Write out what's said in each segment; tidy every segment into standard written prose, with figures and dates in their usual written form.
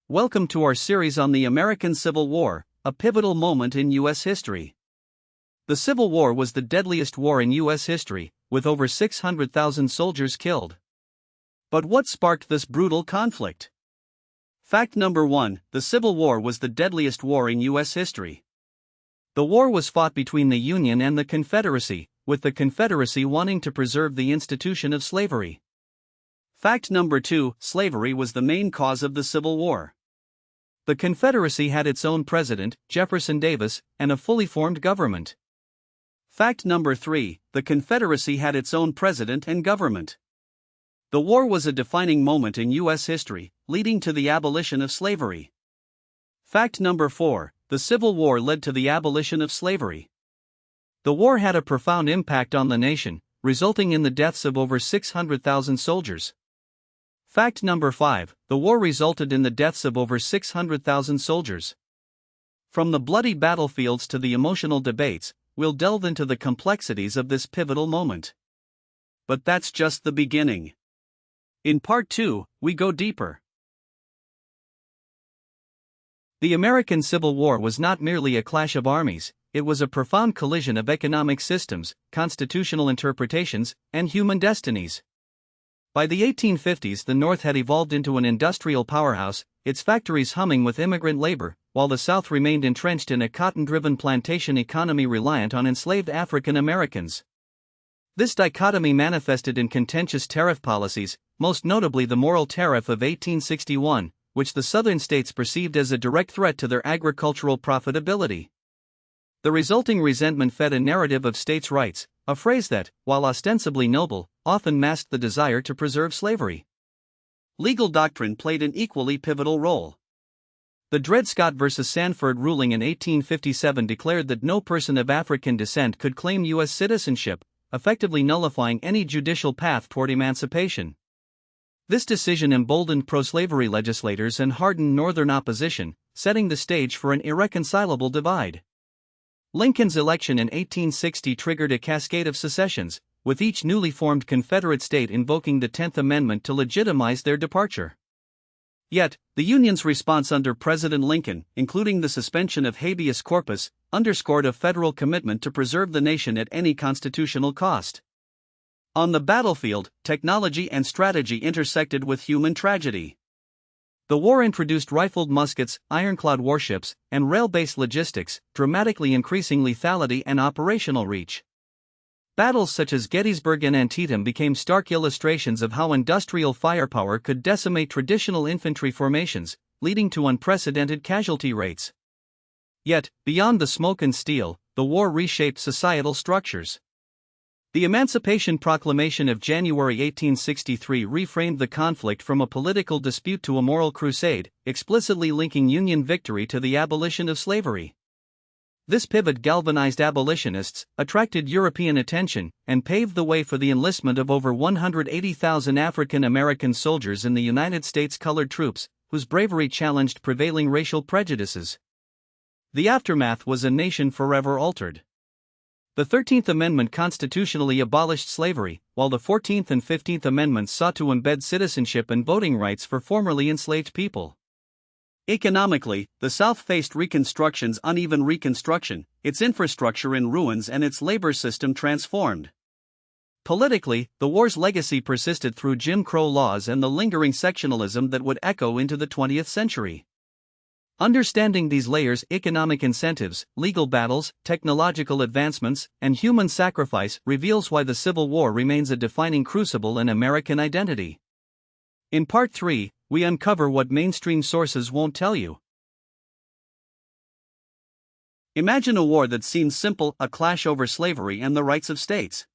Welcome to our series on the American Civil War, a pivotal moment in U.S. history. The Civil War was the deadliest war in U.S. history, with over 600,000 soldiers killed. But what sparked this brutal conflict? Fact number 1: the Civil War was the deadliest war in U.S. history. The war was fought between the Union and the Confederacy, with the Confederacy wanting to preserve the institution of slavery. Fact number 2: slavery was the main cause of the Civil War. The Confederacy had its own president, Jefferson Davis, and a fully formed government. Fact number 3: the Confederacy had its own president and government. The war was a defining moment in U.S. history, leading to the abolition of slavery. Fact number 4: the Civil War led to the abolition of slavery. The war had a profound impact on the nation, resulting in the deaths of over 600,000 soldiers. Fact number 5: the war resulted in the deaths of over 600,000 soldiers. From the bloody battlefields to the emotional debates, we'll delve into the complexities of this pivotal moment. But that's just the beginning. In part 2, we go deeper. The American Civil War was not merely a clash of armies, it was a profound collision of economic systems, constitutional interpretations, and human destinies. By the 1850s, the North had evolved into an industrial powerhouse, its factories humming with immigrant labor, while the South remained entrenched in a cotton-driven plantation economy reliant on enslaved African Americans. This dichotomy manifested in contentious tariff policies, most notably the Morrill Tariff of 1861, which the Southern states perceived as a direct threat to their agricultural profitability. The resulting resentment fed a narrative of states' rights, a phrase that, while ostensibly noble, often masked the desire to preserve slavery. Legal doctrine played an equally pivotal role. The Dred Scott v. Sandford ruling in 1857 declared that no person of African descent could claim U.S. citizenship, effectively nullifying any judicial path toward emancipation. This decision emboldened pro-slavery legislators and hardened Northern opposition, setting the stage for an irreconcilable divide. Lincoln's election in 1860 triggered a cascade of secessions, with each newly formed Confederate state invoking the 10th Amendment to legitimize their departure. Yet, the Union's response under President Lincoln, including the suspension of habeas corpus, underscored a federal commitment to preserve the nation at any constitutional cost. On the battlefield, technology and strategy intersected with human tragedy. The war introduced rifled muskets, ironclad warships, and rail-based logistics, dramatically increasing lethality and operational reach. Battles such as Gettysburg and Antietam became stark illustrations of how industrial firepower could decimate traditional infantry formations, leading to unprecedented casualty rates. Yet, beyond the smoke and steel, the war reshaped societal structures. The Emancipation Proclamation of January 1863 reframed the conflict from a political dispute to a moral crusade, explicitly linking Union victory to the abolition of slavery. This pivot galvanized abolitionists, attracted European attention, and paved the way for the enlistment of over 180,000 African American soldiers in the United States Colored Troops, whose bravery challenged prevailing racial prejudices. The aftermath was a nation forever altered. The 13th Amendment constitutionally abolished slavery, while the 14th and 15th Amendments sought to embed citizenship and voting rights for formerly enslaved people. Economically, the South faced Reconstruction's uneven reconstruction, its infrastructure in ruins and its labor system transformed. Politically, the war's legacy persisted through Jim Crow laws and the lingering sectionalism that would echo into the 20th century. Understanding these layers, economic incentives, legal battles, technological advancements, and human sacrifice reveals why the Civil War remains a defining crucible in American identity. In Part 3, we uncover what mainstream sources won't tell you. Imagine a war that seems simple, a clash over slavery and the rights of states.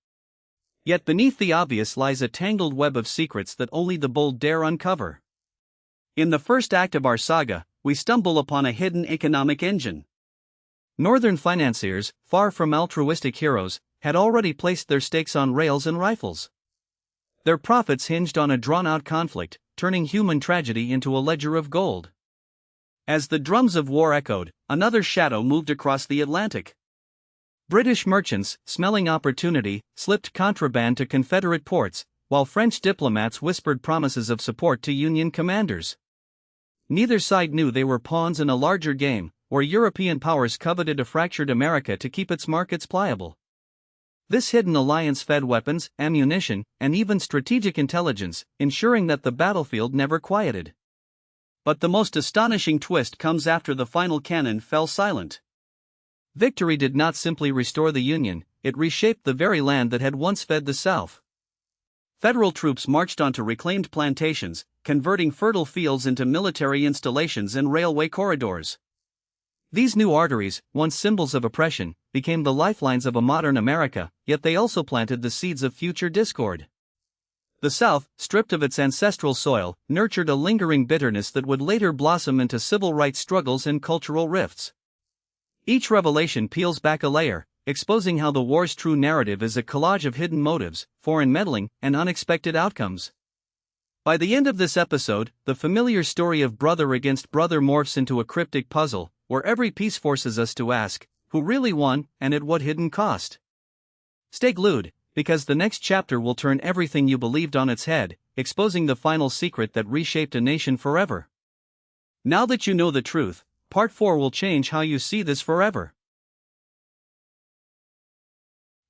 Yet beneath the obvious lies a tangled web of secrets that only the bold dare uncover. In the first act of our saga, we stumble upon a hidden economic engine. Northern financiers, far from altruistic heroes, had already placed their stakes on rails and rifles. Their profits hinged on a drawn-out conflict, turning human tragedy into a ledger of gold. As the drums of war echoed, another shadow moved across the Atlantic. British merchants, smelling opportunity, slipped contraband to Confederate ports, while French diplomats whispered promises of support to Union commanders. Neither side knew they were pawns in a larger game, where European powers coveted a fractured America to keep its markets pliable. This hidden alliance fed weapons, ammunition, and even strategic intelligence, ensuring that the battlefield never quieted. But the most astonishing twist comes after the final cannon fell silent. Victory did not simply restore the Union, it reshaped the very land that had once fed the South. Federal troops marched onto reclaimed plantations, converting fertile fields into military installations and railway corridors. These new arteries, once symbols of oppression, became the lifelines of a modern America, yet they also planted the seeds of future discord. The South, stripped of its ancestral soil, nurtured a lingering bitterness that would later blossom into civil rights struggles and cultural rifts. Each revelation peels back a layer, exposing how the war's true narrative is a collage of hidden motives, foreign meddling, and unexpected outcomes. By the end of this episode, the familiar story of brother against brother morphs into a cryptic puzzle, where every piece forces us to ask, who really won, and at what hidden cost? Stay glued, because the next chapter will turn everything you believed on its head, exposing the final secret that reshaped a nation forever. Now that you know the truth, Part 4 will change how you see this forever.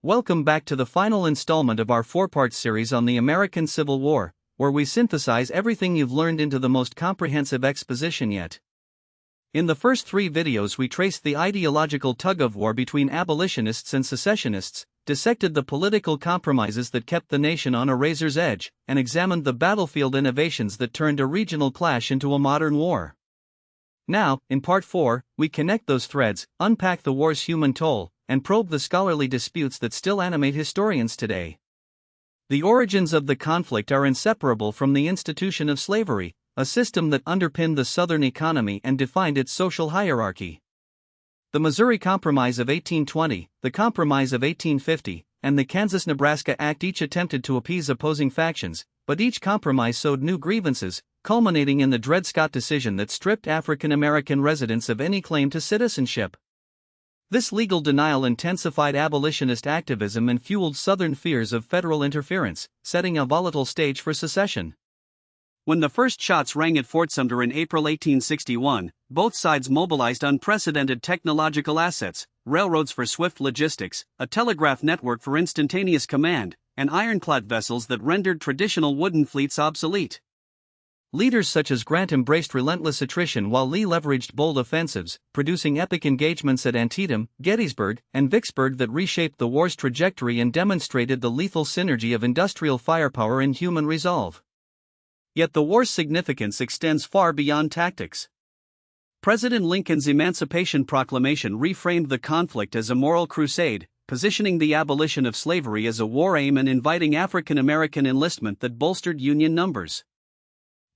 Welcome back to the final installment of our 4-part series on the American Civil War, where we synthesize everything you've learned into the most comprehensive exposition yet. In the first 3 videos we traced the ideological tug-of-war between abolitionists and secessionists, dissected the political compromises that kept the nation on a razor's edge, and examined the battlefield innovations that turned a regional clash into a modern war. Now, in Part 4, we connect those threads, unpack the war's human toll, and probe the scholarly disputes that still animate historians today. The origins of the conflict are inseparable from the institution of slavery, a system that underpinned the Southern economy and defined its social hierarchy. The Missouri Compromise of 1820, the Compromise of 1850, and the Kansas-Nebraska Act each attempted to appease opposing factions, but each compromise sowed new grievances, culminating in the Dred Scott decision that stripped African American residents of any claim to citizenship. This legal denial intensified abolitionist activism and fueled Southern fears of federal interference, setting a volatile stage for secession. When the first shots rang at Fort Sumter in April 1861, both sides mobilized unprecedented technological assets, railroads for swift logistics, a telegraph network for instantaneous command, and ironclad vessels that rendered traditional wooden fleets obsolete. Leaders such as Grant embraced relentless attrition while Lee leveraged bold offensives, producing epic engagements at Antietam, Gettysburg, and Vicksburg that reshaped the war's trajectory and demonstrated the lethal synergy of industrial firepower and human resolve. Yet the war's significance extends far beyond tactics. President Lincoln's Emancipation Proclamation reframed the conflict as a moral crusade, positioning the abolition of slavery as a war aim and inviting African American enlistment that bolstered Union numbers.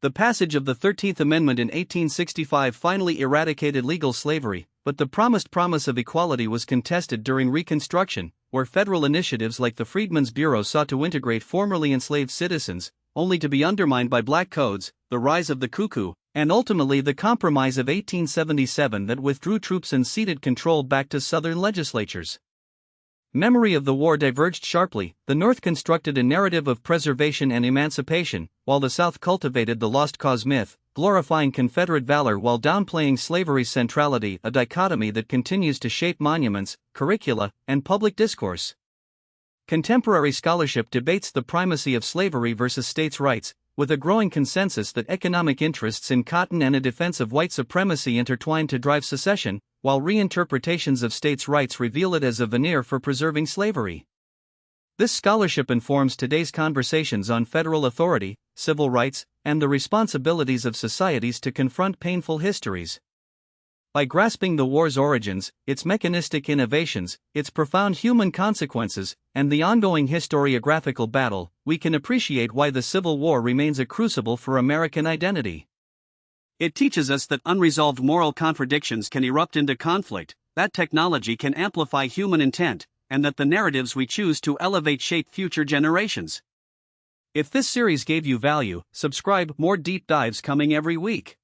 The passage of the 13th Amendment in 1865 finally eradicated legal slavery, but the promised promise of equality was contested during Reconstruction, where federal initiatives like the Freedmen's Bureau sought to integrate formerly enslaved citizens, only to be undermined by black codes, the rise of the cuckoo, and ultimately the Compromise of 1877 that withdrew troops and ceded control back to Southern legislatures. Memory of the war diverged sharply. The North constructed a narrative of preservation and emancipation, while the South cultivated the lost cause myth, glorifying Confederate valor while downplaying slavery's centrality, a dichotomy that continues to shape monuments, curricula, and public discourse. Contemporary scholarship debates the primacy of slavery versus states' rights, with a growing consensus that economic interests in cotton and a defense of white supremacy intertwine to drive secession, while reinterpretations of states' rights reveal it as a veneer for preserving slavery. This scholarship informs today's conversations on federal authority, civil rights, and the responsibilities of societies to confront painful histories. By grasping the war's origins, its mechanistic innovations, its profound human consequences, and the ongoing historiographical battle, we can appreciate why the Civil War remains a crucible for American identity. It teaches us that unresolved moral contradictions can erupt into conflict, that technology can amplify human intent, and that the narratives we choose to elevate shape future generations. If this series gave you value, subscribe. More deep dives coming every week.